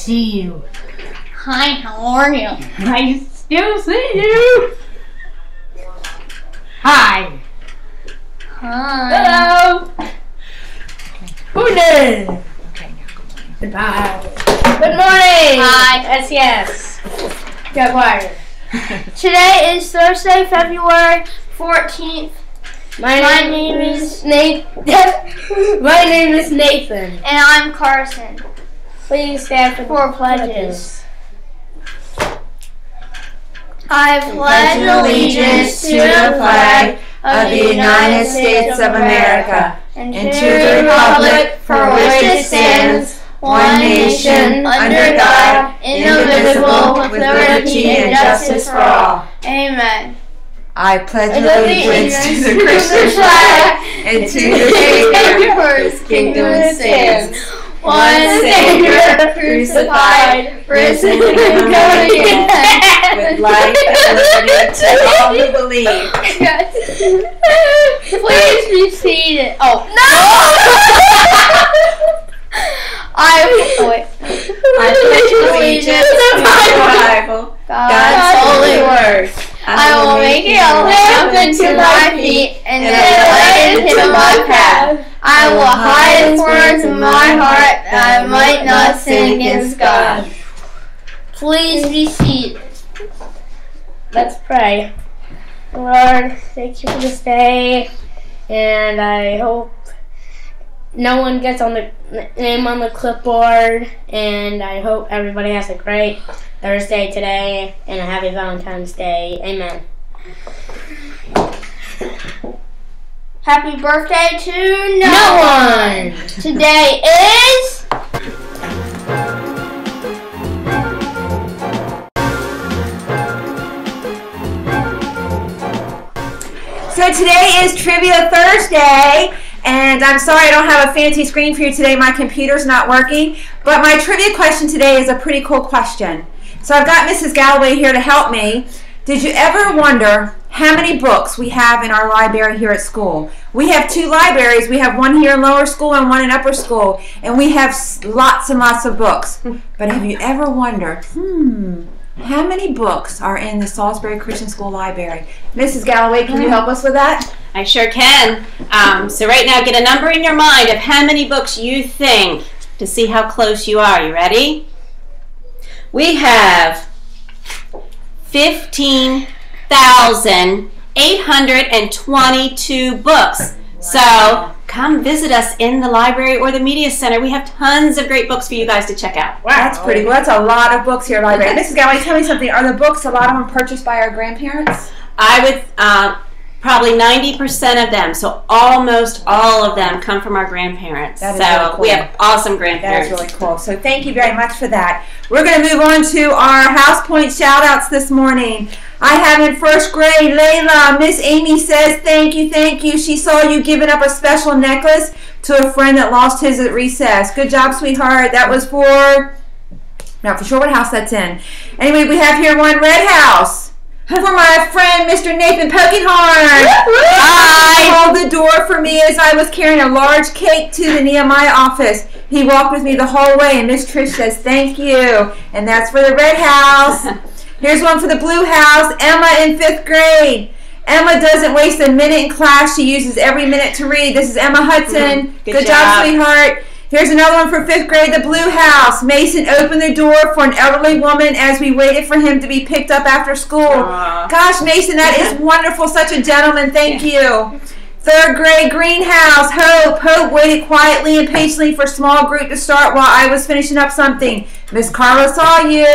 see you. Hi, how are you? I still see you. Hi. Hi. Hello. Good day. Okay, now goodbye. Good morning. Hi. SCS. Get quiet. Today is Thursday, February 14th. My name is Nathan. My name is Nathan. And I'm Carson. Please stand for pledges. I pledge allegiance to the flag of the United States of America and to the republic for which it stands, one nation, under God, indivisible, with liberty and justice for all. Amen. I pledge allegiance to the Christian flag and to the Savior for his kingdom stands, one Savior, crucified, risen, and coming again, with life and liberty to all who believe. Please be seated. Oh, no! I pledge allegiance to the Bible, God's holy word. I will make it a lamp unto my feet and a light into my path. I will hide His words in my heart that I might not sin against God. Please be seated. Let's pray. Lord, thank you for this day, and I hope no one gets on the name on the clipboard, and I hope everybody has a great Thursday today and a happy Valentine's Day. Amen. Happy birthday to no one. Today is So today is Trivia Thursday, and I'm sorry I don't have a fancy screen for you today. My computer's not working, but my trivia question today is a pretty cool question. So I've got Mrs. Galloway here to help me. Did you ever wonder how many books we have in our library here at school? We have two libraries. We have one here in lower school and one in upper school, and we have lots and lots of books. But have you ever wondered, how many books are in the Salisbury Christian School library? Mrs. Galloway, can you help us with that? I sure can. So right now, get a number in your mind of how many books you think to see how close you are. You ready? We have 15,822 books. So come visit us in the library or the media center. We have tons of great books for you guys to check out. Wow, that's pretty cool. That's a lot of books here at the library. Mrs. Galloway, tell me something. Are the books, a lot of them purchased by our grandparents? I would probably 90% of them, so almost all of them come from our grandparents. That is so really cool. We have awesome grandparents. That's really cool. So thank you very much for that. We're going to move on to our House Point shout-outs this morning. I have in first grade, Layla. Miss Amy says, thank you, thank you. She saw you giving up a special necklace to a friend that lost his at recess. Good job, sweetheart. That was for, not for sure what house that's in. Anyway, we have here one red house. For my friend, Mr. Nathan Pokinghorn. He held the door for me as I was carrying a large cake to the Nehemiah office. He walked with me the whole way, and Miss Trish says, thank you. And that's for the red house. Here's one for the blue house, Emma in 5th grade. Emma doesn't waste a minute in class. She uses every minute to read. This is Emma Hudson. Good job, sweetheart. Here's another one for 5th grade, the blue house. Mason opened the door for an elderly woman as we waited for him to be picked up after school. Gosh, Mason, that is wonderful. Such a gentleman. Thank you. 3rd grade, greenhouse, Hope. Hope waited quietly and patiently for small group to start while I was finishing up something. Miss Carla saw you.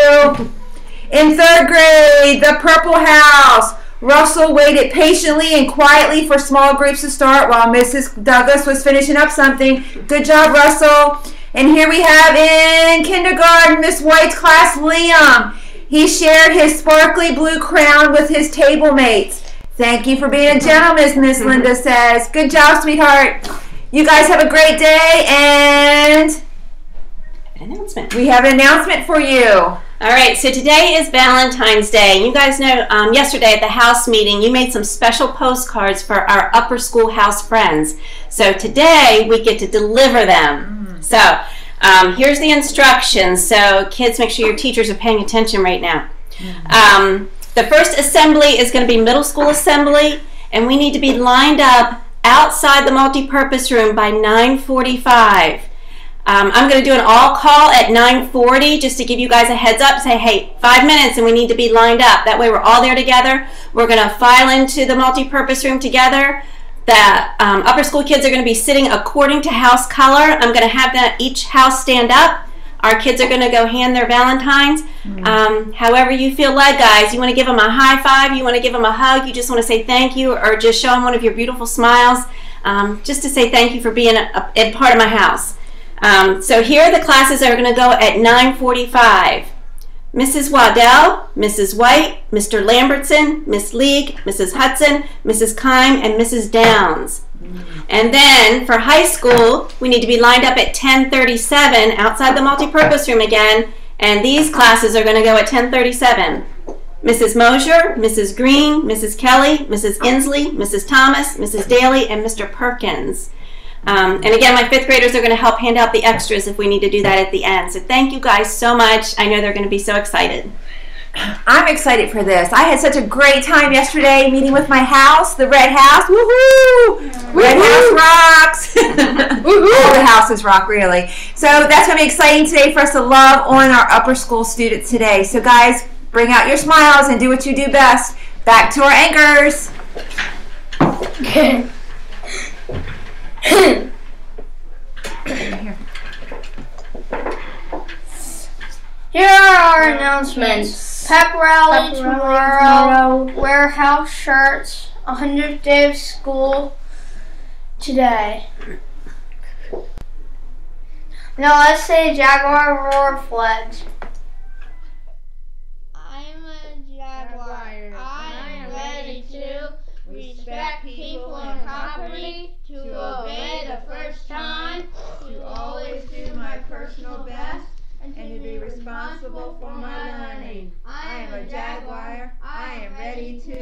In 3rd grade, the purple house. Russell waited patiently and quietly for small groups to start while Mrs. Douglas was finishing up something. Good job, Russell. And here we have in kindergarten, Miss White's class, Liam. He shared his sparkly blue crown with his table mates. Thank you for being a gentleman, Miss Linda says. Good job, sweetheart. You guys have a great day, and we have an announcement for you. All right, so today is Valentine's Day. You guys know yesterday at the house meeting, you made some special postcards for our upper school house friends. So today we get to deliver them. So Here's the instructions, so kids, make sure your teachers are paying attention right now. The first assembly is going to be middle school assembly, and we need to be lined up outside the multi-purpose room by 9:45. I'm going to do an all-call at 9:40 just to give you guys a heads up. Say, hey, 5 minutes and we need to be lined up. That way we're all there together. We're going to file into the multi-purpose room together. The upper school kids are going to be sitting according to house color. I'm going to have each house stand up. Our kids are going to go hand their Valentines. However you feel led, guys. You want to give them a high five, you want to give them a hug, you just want to say thank you, or just show them one of your beautiful smiles, just to say thank you for being a part of my house. So here the classes are going to go at 9:45. Mrs. Waddell, Mrs. White, Mr. Lambertson, Miss League, Mrs. Hudson, Mrs. Kime, and Mrs. Downs. And then for high school, we need to be lined up at 10:37 outside the multipurpose room again, and these classes are going to go at 10:37. Mrs. Mosier, Mrs. Green, Mrs. Kelly, Mrs. Inslee, Mrs. Thomas, Mrs. Daly, and Mr. Perkins. And again, my fifth graders are going to help hand out the extras if we need to do that at the end. So thank you guys so much. I know they're going to be so excited. I'm excited for this. I had such a great time yesterday meeting with my house, the Red House. Woohoo! Red House rocks. All the houses rock, really. So that's going to be exciting today for us to love on our upper school students today. So guys, bring out your smiles and do what you do best. Back to our anchors. Here are our announcements. Pep rally tomorrow. Wear house shirts. 100th day of school today. Now let's say Jaguar roar flags. I'm a Jaguar. I am ready to respect people and property, to obey the first time, to always do my personal best, and to be responsible for my learning. I am a Jaguar. I am ready to